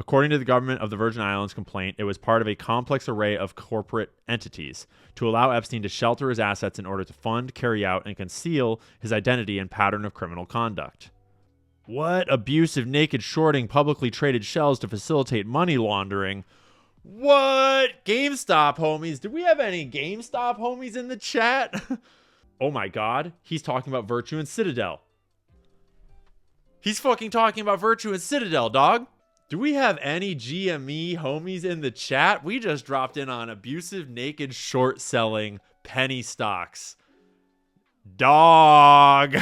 According to the government of the Virgin Islands complaint, it was part of a complex array of corporate entities to allow Epstein to shelter his assets in order to fund, carry out, and conceal his identity and pattern of criminal conduct. What? Abusive, naked shorting publicly traded shells to facilitate money laundering. What? GameStop homies. Do we have any GameStop homies in the chat? Oh my god. He's talking about Virtue and Citadel. He's fucking talking about Virtue and Citadel, dog. Do we have any GME homies in the chat? We just dropped in on abusive, naked, short selling penny stocks. Dog.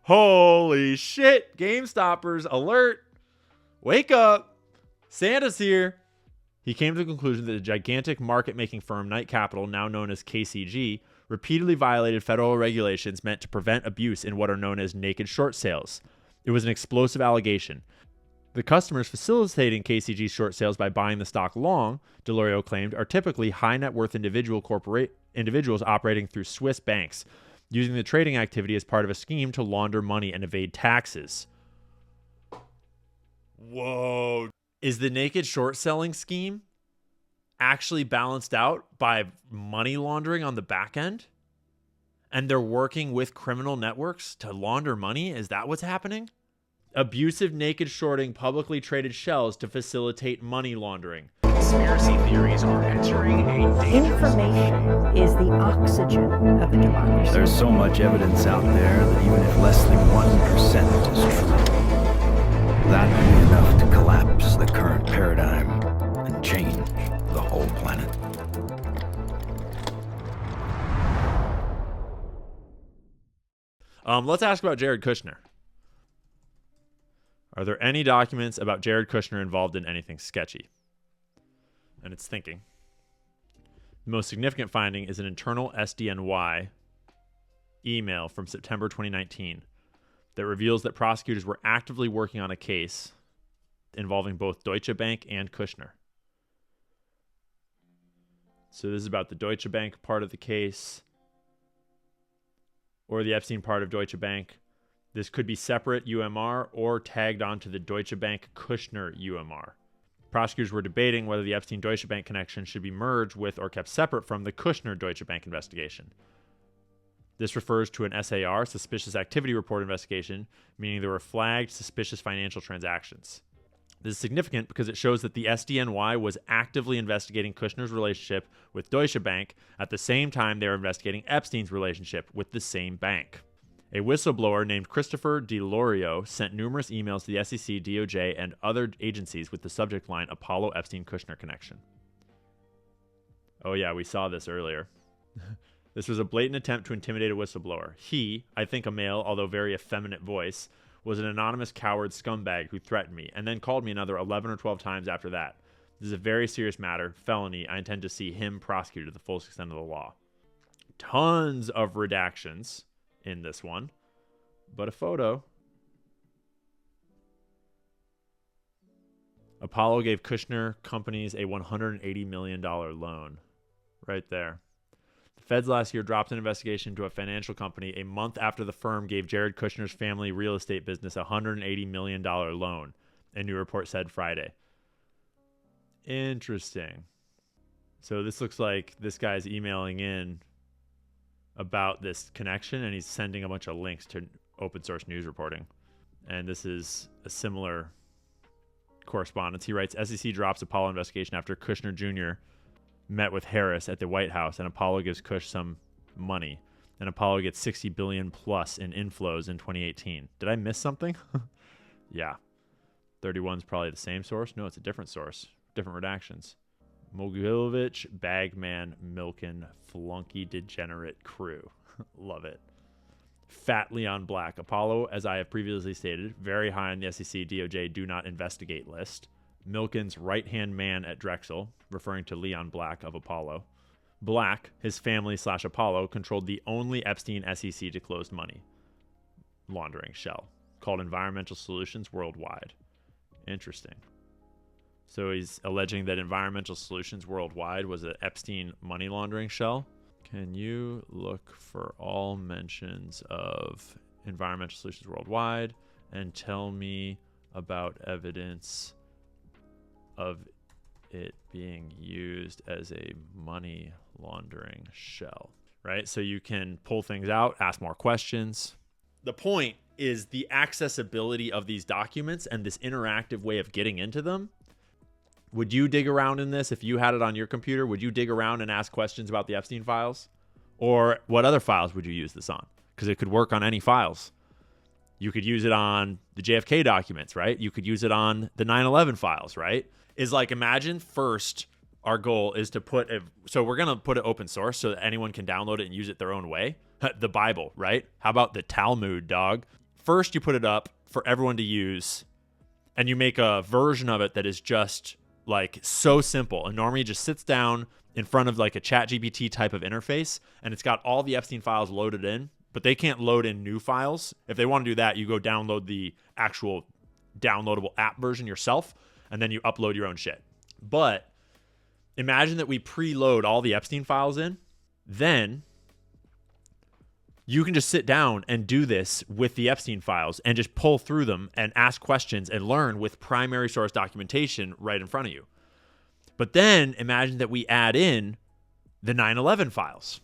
Holy shit. GameStoppers alert. Wake up. Santa's here. He came to the conclusion that the gigantic market-making firm Knight Capital, now known as KCG, repeatedly violated federal regulations meant to prevent abuse in what are known as naked short sales. It was an explosive allegation. The customers facilitating KCG's short sales by buying the stock long, Delorio claimed, are typically high net worth individuals operating through Swiss banks, using the trading activity as part of a scheme to launder money and evade taxes. Whoa. Is the naked short selling scheme actually balanced out by money laundering on the back end? And they're working with criminal networks to launder money? Is that what's happening? Abusive, naked shorting publicly traded shells to facilitate money laundering. Conspiracy theories are entering a dangerous... Information is the oxygen of the democracy. There's so much evidence out there that even if less than 1% is true, that would be enough to collapse the current paradigm and change the whole planet. Let's ask about Jared Kushner. Are there any documents about Jared Kushner involved in anything sketchy? And it's thinking. The most significant finding is an internal SDNY email from September 2019 that reveals that prosecutors were actively working on a case involving both Deutsche Bank and Kushner. So this is about the Deutsche Bank part of the case, or the Epstein part of Deutsche Bank. This could be separate UMR or tagged onto the Deutsche Bank Kushner UMR. Prosecutors were debating whether the Epstein Deutsche Bank connection should be merged with or kept separate from the Kushner Deutsche Bank investigation. This refers to an SAR, Suspicious Activity Report investigation, meaning there were flagged suspicious financial transactions. This is significant because it shows that the SDNY was actively investigating Kushner's relationship with Deutsche Bank at the same time they were investigating Epstein's relationship with the same bank. A whistleblower named Christopher DeLorio sent numerous emails to the SEC, DOJ, and other agencies with the subject line Apollo Epstein-Kushner connection. Oh yeah, we saw this earlier. This was a blatant attempt to intimidate a whistleblower. He, I think a male, although very effeminate voice, was an anonymous coward scumbag who threatened me and then called me another 11 or 12 times after that. This is a very serious matter, felony. I intend to see him prosecuted to the full extent of the law. Tons of redactions in this one, but a photo. Apollo gave Kushner companies a $180 million loan. Right there. The feds last year dropped an investigation into a financial company a month after the firm gave Jared Kushner's family real estate business a $180 million loan, a new report said Friday. Interesting. So this looks like this guy's emailing in about this connection, and he's sending a bunch of links to open source news reporting. And this is a similar correspondence. He writes, SEC drops Apollo investigation after Kushner Jr. met with Harris at the White House, and Apollo gives Kush some money. And Apollo gets $60 billion plus in inflows in 2018. Did I miss something? Yeah. 31's probably the same source. No, it's a different source. Different redactions. Mogilovich, Bagman, Milken, Flunky, Degenerate Crew. Love it. Fat Leon Black. Apollo, as I have previously stated, very high on the SEC DOJ do not investigate list. Milken's right-hand man at Drexel, referring to Leon Black of Apollo. Black, his family / Apollo, controlled the only Epstein SEC disclosed money laundering shell, called Environmental Solutions Worldwide. Interesting. So he's alleging that Environmental Solutions Worldwide was an Epstein money laundering shell. Can you look for all mentions of Environmental Solutions Worldwide and tell me about evidence of it being used as a money laundering shell, right? So you can pull things out, ask more questions. The point is the accessibility of these documents and this interactive way of getting into them. Would you dig around in this if you had it on your computer? Would you dig around and ask questions about the Epstein files? Or what other files would you use this on? Because it could work on any files. You could use it on the JFK documents, right? You could use it on the 9/11 files, right? Is like, imagine first our goal is to so we're going to put it open source so that anyone can download it and use it their own way. The Bible, right? How about the Talmud, dog? First, you put it up for everyone to use and you make a version of it that is just like so simple. And normally just sits down in front of like a ChatGPT type of interface and it's got all the Epstein files loaded in, but they can't load in new files. If they want to do that, you go download the actual downloadable app version yourself and then you upload your own shit. But imagine that we preload all the Epstein files in, then you can just sit down and do this with the Epstein files and just pull through them and ask questions and learn with primary source documentation right in front of you. But then imagine that we add in the 9/11 files.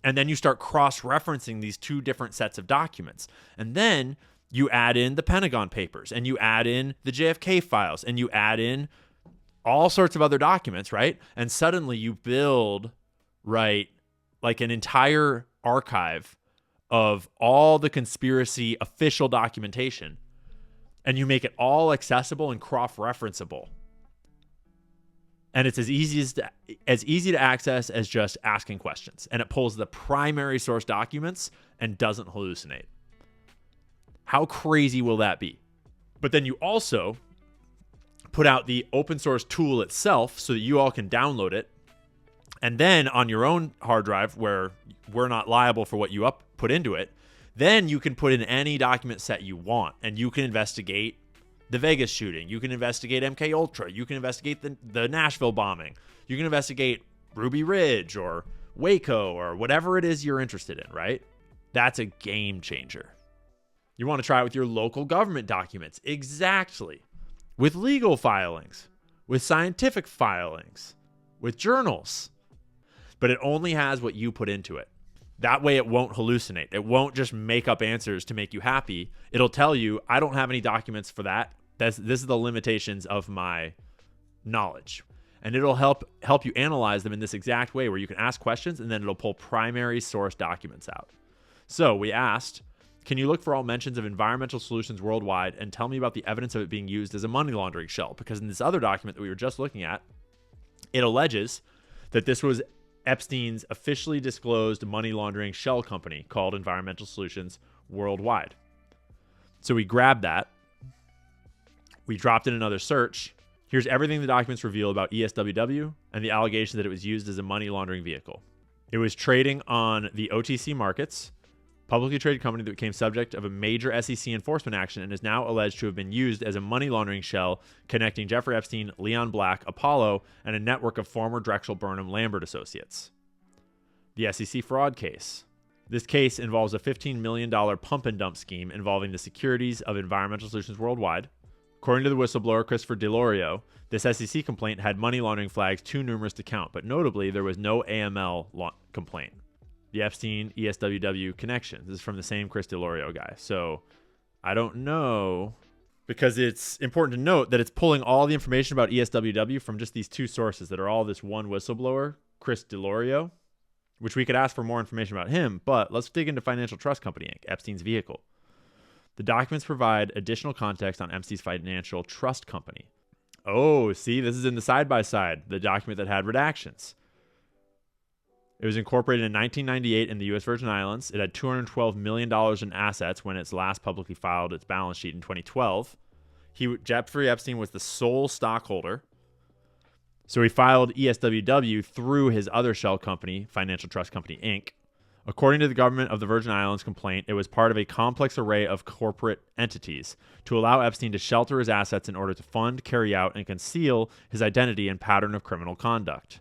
And then you start cross-referencing these two different sets of documents. And then you add in the Pentagon Papers and you add in the JFK files and you add in all sorts of other documents, right? And suddenly you build, right, like an entire archive of all the conspiracy official documentation, and you make it all accessible and cross-referenceable. And it's as easy to access as just asking questions. And it pulls the primary source documents and doesn't hallucinate. How crazy will that be? But then you also put out the open source tool itself so that you all can download it. And then on your own hard drive, where we're not liable for what you put into it, then you can put in any document set you want, and you can investigate the Vegas shooting. You can investigate MK Ultra. You can investigate the Nashville bombing. You can investigate Ruby Ridge or Waco or whatever it is you're interested in, right? That's a game changer. You want to try it with your local government documents. Exactly. With legal filings, with scientific filings, with journals. But it only has what you put into it. That way it won't hallucinate. It won't just make up answers to make you happy. It'll tell you, I don't have any documents for that. This is the limitations of my knowledge. And it'll help you analyze them in this exact way where you can ask questions and then it'll pull primary source documents out. So we asked, can you look for all mentions of environmental solutions worldwide and tell me about the evidence of it being used as a money laundering shell? Because in this other document that we were just looking at, it alleges that this was Epstein's officially disclosed money laundering shell company called Environmental Solutions Worldwide. So we grabbed that. We dropped in another search. Here's everything the documents reveal about ESWW and the allegation that it was used as a money laundering vehicle. It was trading on the OTC markets, publicly traded company that became subject of a major SEC enforcement action and is now alleged to have been used as a money laundering shell connecting Jeffrey Epstein, Leon Black, Apollo, and a network of former Drexel Burnham Lambert associates. The SEC fraud case. This case involves a $15 million pump and dump scheme involving the securities of Environmental Solutions Worldwide. According to the whistleblower Christopher DeLorio, this SEC complaint had money laundering flags too numerous to count, but notably there was no AML complaint. The Epstein ESWW connection. This is from the same Chris DeLorio guy. So I don't know, because it's important to note that it's pulling all the information about ESWW from just these two sources that are all this one whistleblower, Chris DeLorio, which we could ask for more information about him, but let's dig into Financial Trust Company, Inc., Epstein's vehicle. The documents provide additional context on Epstein's Financial Trust Company. Oh, see, this is in the side-by-side, the document that had redactions. It was incorporated in 1998 in the U.S. Virgin Islands. It had $212 million in assets when it's last publicly filed its balance sheet in 2012. Jeffrey Epstein was the sole stockholder. So he filed ESWW through his other shell company, Financial Trust Company, Inc. According to the government of the Virgin Islands complaint, it was part of a complex array of corporate entities to allow Epstein to shelter his assets in order to fund, carry out, and conceal his identity and pattern of criminal conduct.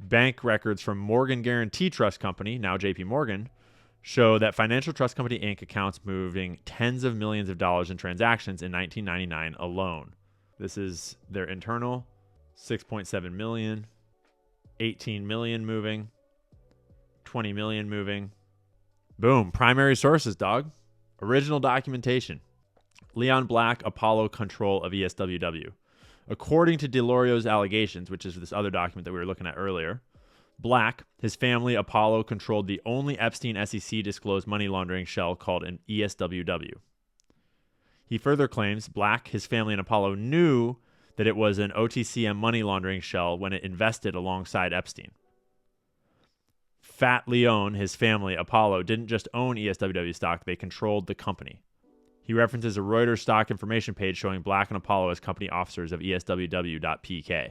Bank records from Morgan Guarantee Trust Company, now JP Morgan, show that Financial Trust Company Inc. accounts moving tens of millions of dollars in transactions in 1999 alone. This is their internal, 6.7 million, 18 million moving, 20 million moving. Boom. Primary sources, dog. Original documentation. Leon Black, Apollo control of ESWW. According to DeLorio's allegations, which is this other document that we were looking at earlier, Black, his family, Apollo, controlled the only Epstein SEC disclosed money laundering shell called an ESWW. He further claims Black, his family, and Apollo knew that it was an OTCM money laundering shell when it invested alongside Epstein. Fat Leon, his family, Apollo, didn't just own ESWW stock, they controlled the company. He references a Reuters stock information page showing Black and Apollo as company officers of ESWW.PK.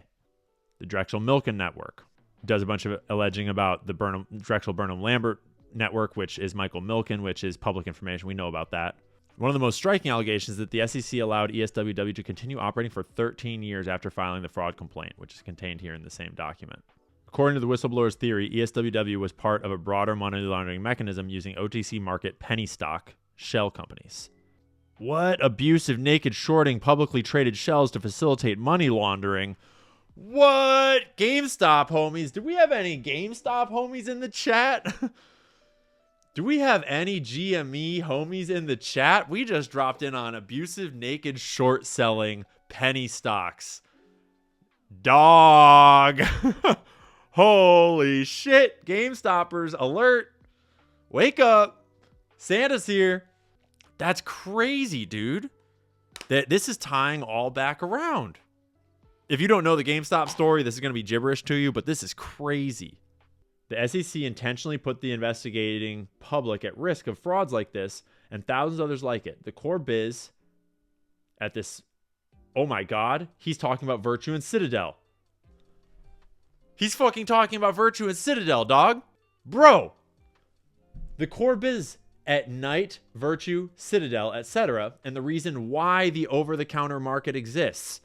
The Drexel-Milken network does a bunch of alleging about the Drexel-Burnham-Lambert network, which is Michael Milken, which is public information. We know about that. One of the most striking allegations is that the SEC allowed ESWW to continue operating for 13 years after filing the fraud complaint, which is contained here in the same document. According to the whistleblower's theory, ESWW was part of a broader money laundering mechanism using OTC market penny stock shell companies. What? Abusive naked shorting publicly traded shells to facilitate money laundering? What? GameStop homies? Do we have any GameStop homies in the chat? Do we have any GME homies in the chat? We just dropped in on abusive naked short selling penny stocks. Dog. Holy shit. GameStoppers alert. Wake up. Santa's here. That's crazy, dude. This is tying all back around. If you don't know the GameStop story, this is going to be gibberish to you, but this is crazy. The SEC intentionally put the investigating public at risk of frauds like this and thousands of others like it. The core biz at this, oh my God, he's talking about Virtue and Citadel. He's fucking talking about Virtue and Citadel, dog. Bro. The core biz at Night, Virtue, Citadel, etc., and the reason why the over-the-counter market exists.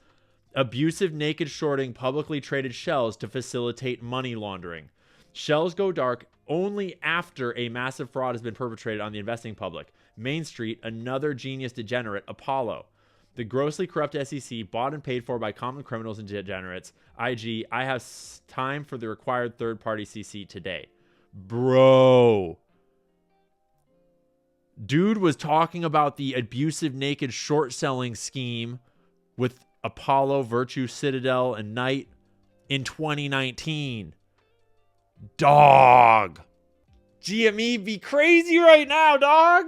Abusive naked shorting publicly traded shells to facilitate money laundering. Shells go dark only after a massive fraud has been perpetrated on the investing public. Main Street, another genius degenerate, Apollo. The grossly corrupt SEC, bought and paid for by common criminals and degenerates. IG, I have time for the required third-party CC today. Bro. Dude was talking about the abusive naked short selling scheme with Apollo, Virtue, Citadel, and Knight in 2019. Dog. GME be crazy right now, dog.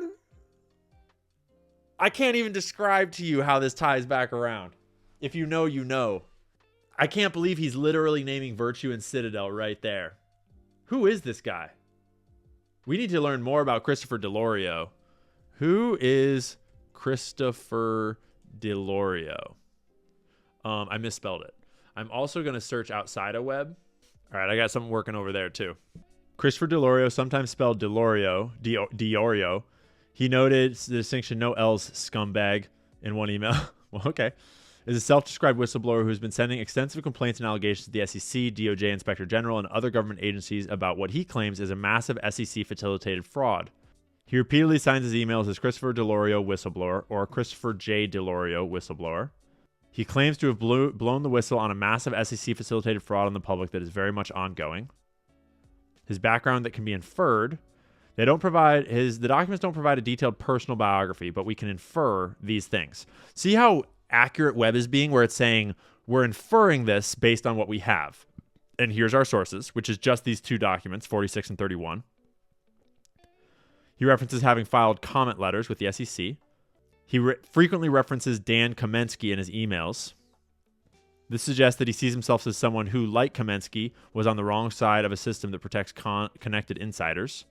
I can't even describe to you how this ties back around. If you know, you know. I can't believe he's literally naming Virtue and Citadel right there. Who is this guy? We need to learn more about Christopher DeLorio. Who is Christopher DeLorio? I misspelled it. I'm also going to search outside of web. All right, I got something working over there too. Christopher DeLorio, sometimes spelled DeLorio, Diorio. He noted the distinction no L's scumbag in one email. Well, okay. Is a self-described whistleblower who's been sending extensive complaints and allegations to the SEC, DOJ, Inspector General, and other government agencies about what he claims is a massive SEC-facilitated fraud. He repeatedly signs his emails as Christopher DeLorio Whistleblower or Christopher J. DeLorio Whistleblower. He claims to have blown the whistle on a massive SEC-facilitated fraud on the public that is very much ongoing. His background that can be inferred. The documents don't provide a detailed personal biography, but we can infer these things. See how accurate web is being, where it's saying we're inferring this based on what we have. And here's our sources, which is just these two documents, 46 and 31. He references having filed comment letters with the SEC. He frequently references Dan Kamensky in his emails. This suggests that he sees himself as someone who, like Kamensky, was on the wrong side of a system that protects connected insiders.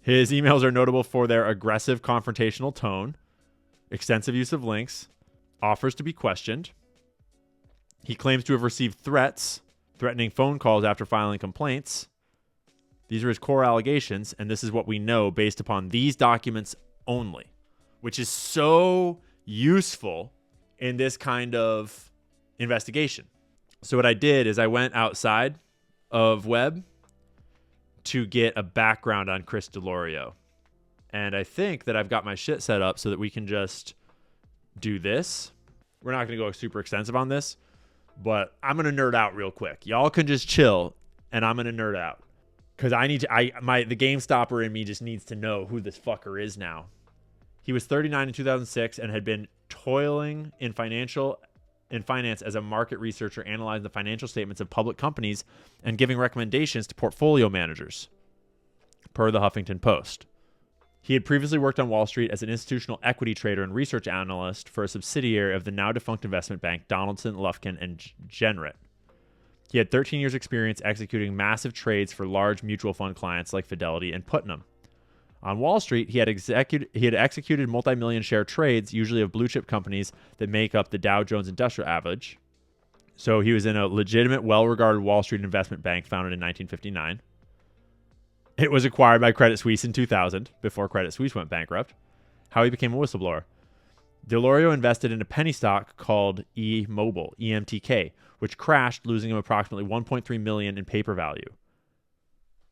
His emails are notable for their aggressive confrontational tone, extensive use of links, offers to be questioned. He claims to have received threats, threatening phone calls after filing complaints. These are his core allegations, and this is what we know based upon these documents only, which is so useful in this kind of investigation. So what I did is I went outside of web to get a background on Chris DeLorio. And I think that I've got my shit set up so that we can just do this We're not going to go super extensive on this, but I'm going to nerd out real quick. Y'all can just chill, and I'm going to nerd out. Because the GameStopper in me just needs to know who this fucker is now. He was 39 in 2006 and had been toiling in finance as a market researcher, analyzing the financial statements of public companies and giving recommendations to portfolio managers, per the Huffington Post. He had previously worked on Wall Street as an institutional equity trader and research analyst for a subsidiary of the now-defunct investment bank Donaldson, Lufkin, and Jenrette. He had 13 years' experience executing massive trades for large mutual fund clients like Fidelity and Putnam. On Wall Street, he had executed multi-million share trades, usually of blue-chip companies that make up the Dow Jones Industrial Average. So he was in a legitimate, well-regarded Wall Street investment bank founded in 1959. It was acquired by Credit Suisse in 2000, before Credit Suisse went bankrupt. How he became a whistleblower. Delorio invested in a penny stock called E-Mobile, EMTK, which crashed, losing him approximately $1.3 million in paper value.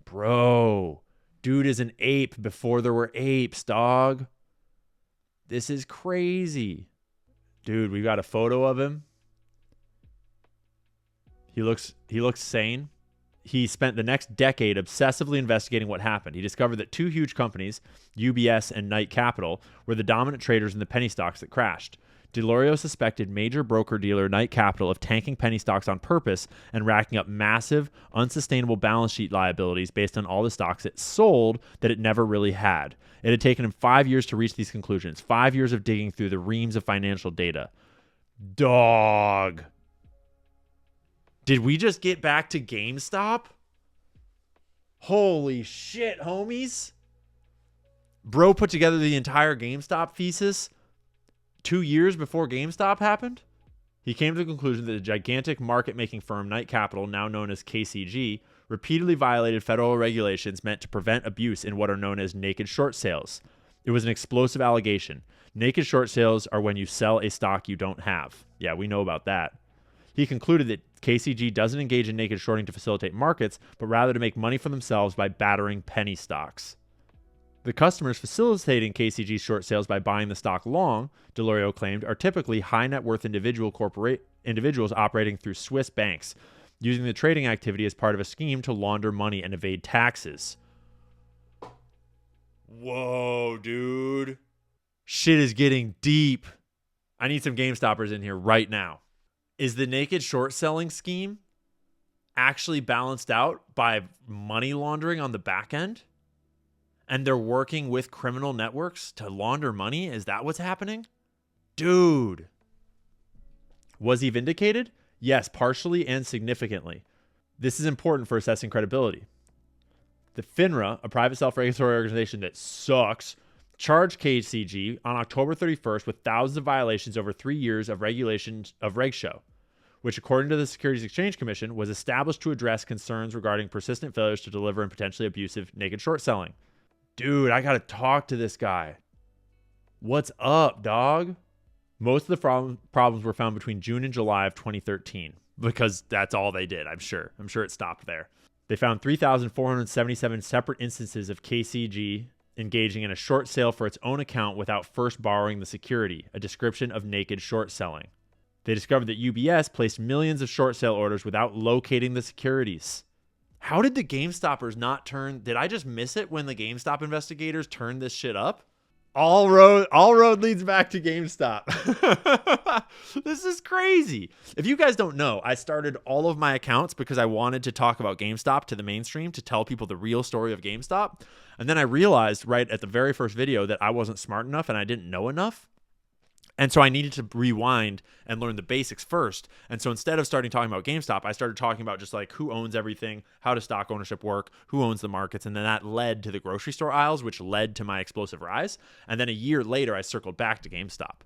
Bro, dude is an ape before there were apes, dog. This is crazy. Dude, we got a photo of him. He looks sane. He spent the next decade obsessively investigating what happened. He discovered that two huge companies, UBS and Knight Capital, were the dominant traders in the penny stocks that crashed. Delorio suspected major broker-dealer Knight Capital of tanking penny stocks on purpose and racking up massive, unsustainable balance sheet liabilities based on all the stocks it sold that it never really had. It had taken him 5 years to reach these conclusions, 5 years of digging through the reams of financial data. Dog. Did we just get back to GameStop? Holy shit, homies. Bro put together the entire GameStop thesis 2 years before GameStop happened? He came to the conclusion that the gigantic market-making firm Knight Capital, now known as KCG, repeatedly violated federal regulations meant to prevent abuse in what are known as naked short sales. It was an explosive allegation. Naked short sales are when you sell a stock you don't have. Yeah, we know about that. He concluded that KCG doesn't engage in naked shorting to facilitate markets, but rather to make money for themselves by battering penny stocks. The customers facilitating KCG's short sales by buying the stock long, Delorio claimed, are typically high net worth individuals operating through Swiss banks, using the trading activity as part of a scheme to launder money and evade taxes. Whoa, dude. Shit is getting deep. I need some GameStoppers in here right now. Is the naked short selling scheme actually balanced out by money laundering on the back end? And they're working with criminal networks to launder money? Is that what's happening? Dude. Was he vindicated? Yes, partially and significantly. This is important for assessing credibility. The FINRA, a private self-regulatory organization that sucks, charged KCG on October 31st with thousands of violations over 3 years of regulations of Reg Show, which, according to the Securities Exchange Commission, was established to address concerns regarding persistent failures to deliver and potentially abusive naked short selling. Dude, I got to talk to this guy. What's up, dog? Most of the problems were found between June and July of 2013, because that's all they did, I'm sure. I'm sure it stopped there. They found 3,477 separate instances of KCG engaging in a short sale for its own account without first borrowing the security, a description of naked short selling. They discovered that UBS placed millions of short sale orders without locating the securities. How did the GameStoppers not turn? Did I just miss it when the GameStop investigators turned this shit up? All road leads back to GameStop. This is crazy. If you guys don't know, I started all of my accounts because I wanted to talk about GameStop to the mainstream, to tell people the real story of GameStop. And then I realized right at the very first video that I wasn't smart enough and I didn't know enough. And so I needed to rewind and learn the basics first. And so instead of starting talking about GameStop, I started talking about just like who owns everything, how does stock ownership work, who owns the markets. And then that led to the grocery store aisles, which led to my explosive rise. And then a year later, I circled back to GameStop.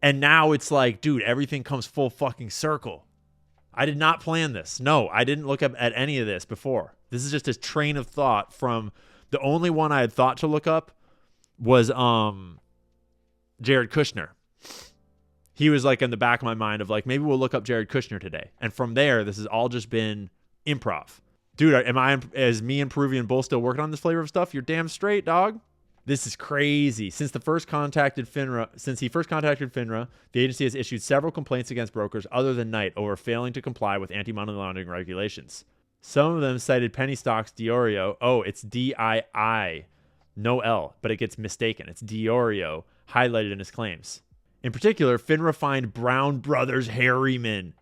And now it's like, dude, everything comes full fucking circle. I did not plan this. No, I didn't look up at any of this before. This is just a train of thought from the only one I had thought to look up was Jared Kushner. He was like in the back of my mind of like, maybe we'll look up Jared Kushner today. And from there, this has all just been improv. Dude, is me and Peruvian Bull still working on this flavor of stuff? You're damn straight, dog. This is crazy. Since he first contacted FINRA, the agency has issued several complaints against brokers other than Knight over failing to comply with anti-money laundering regulations. Some of them cited penny stocks Diorio. Oh, it's D-I-I. No L, but it gets mistaken. It's Diorio, highlighted in his claims. In particular, FINRA fined Brown Brothers Harriman.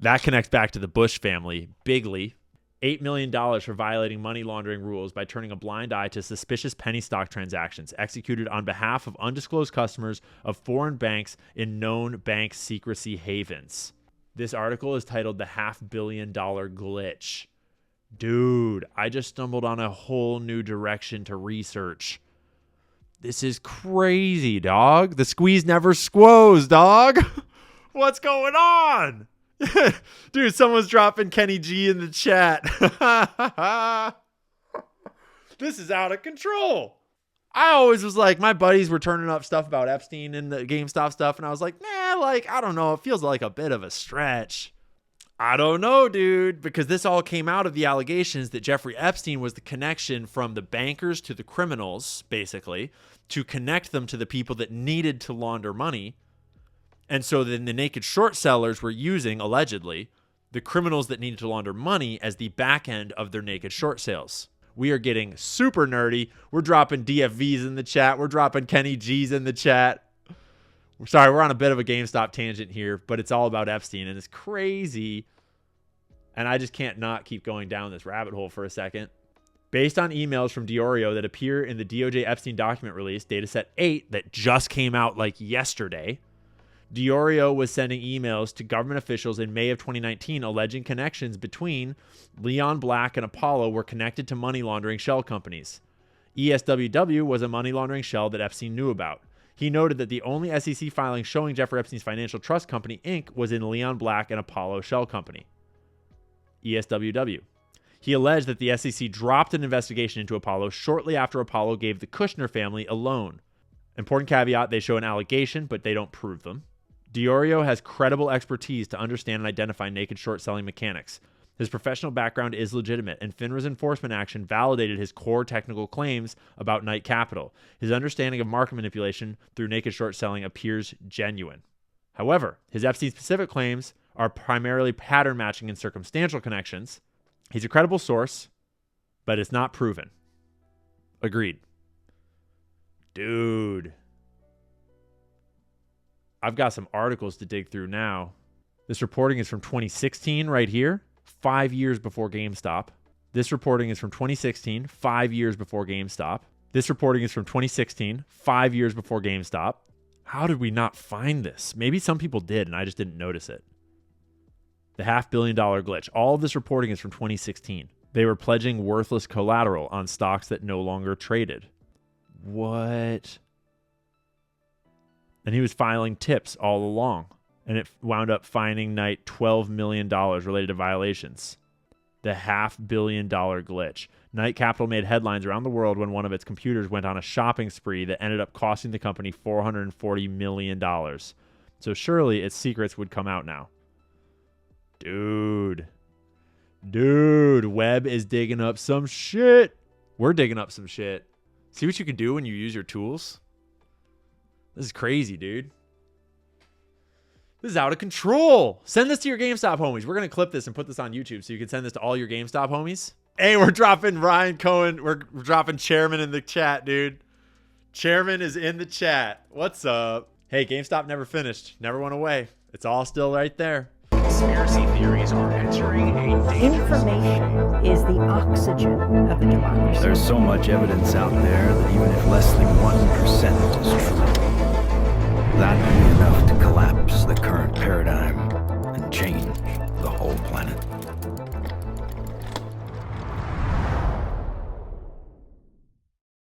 That connects back to the Bush family, Bigley. $8 million for violating money laundering rules by turning a blind eye to suspicious penny stock transactions executed on behalf of undisclosed customers of foreign banks in known bank secrecy havens. This article is titled The $500 million Glitch. Dude, I just stumbled on a whole new direction to research. This is crazy, dog. The squeeze never squoze, dog. What's going on? Dude, someone's dropping Kenny G in the chat. This is out of control. I always was like, my buddies were turning up stuff about Epstein and the GameStop stuff, and I was like, I don't know. It feels like a bit of a stretch. I don't know, dude, because this all came out of the allegations that Jeffrey Epstein was the connection from the bankers to the criminals, basically, to connect them to the people that needed to launder money. And so then the naked short sellers were using, allegedly, the criminals that needed to launder money as the back end of their naked short sales. We are getting super nerdy. We're dropping DFVs in the chat. We're dropping Kenny G's in the chat. Sorry, we're on a bit of a GameStop tangent here, but it's all about Epstein, and it's crazy. And I just can't not keep going down this rabbit hole for a second. Based on emails from Diorio that appear in the DOJ Epstein document release, dataset 8, that just came out like yesterday, Diorio was sending emails to government officials in May of 2019 alleging connections between Leon Black and Apollo were connected to money laundering shell companies. ESWW was a money laundering shell that Epstein knew about. He noted that the only SEC filing showing Jeffrey Epstein's Financial Trust Company, Inc. was in Leon Black and Apollo Shell Company. ESWW. He alleged that the SEC dropped an investigation into Apollo shortly after Apollo gave the Kushner family a loan. Important caveat, they show an allegation, but they don't prove them. Diorio has credible expertise to understand and identify naked short selling mechanics. His professional background is legitimate, and FINRA's enforcement action validated his core technical claims about Knight Capital. His understanding of market manipulation through naked short selling appears genuine. However, his Epstein-specific claims are primarily pattern matching and circumstantial connections. He's a credible source, but it's not proven. Agreed. Dude. I've got some articles to dig through now. This reporting is from 2016 right here, 5 years before GameStop. This reporting is from 2016, 5 years before GameStop. This reporting is from 2016, 5 years before GameStop. How did we not find this? Maybe some people did and I just didn't notice it. The $500 million glitch. All of this reporting is from 2016. They were pledging worthless collateral on stocks that no longer traded. What? And he was filing tips all along. And it wound up fining Knight $12 million related to violations. The $500 million glitch. Knight Capital made headlines around the world when one of its computers went on a shopping spree that ended up costing the company $440 million. So surely its secrets would come out now. Dude, Webb is digging up some shit. We're digging up some shit. See what you can do when you use your tools? This is crazy, dude. This is out of control. Send this to your GameStop homies. We're going to clip this and put this on YouTube so you can send this to all your GameStop homies. Hey, we're dropping Ryan Cohen. We're dropping Chairman in the chat, dude. Chairman is in the chat. What's up? Hey, GameStop never finished. Never went away. It's all still right there. Conspiracy theories are entering a dangerous Information is the oxygen of the democracy. There's so much evidence out there that even if less than 1% is true, that would be enough to collapse the current paradigm and change the whole planet.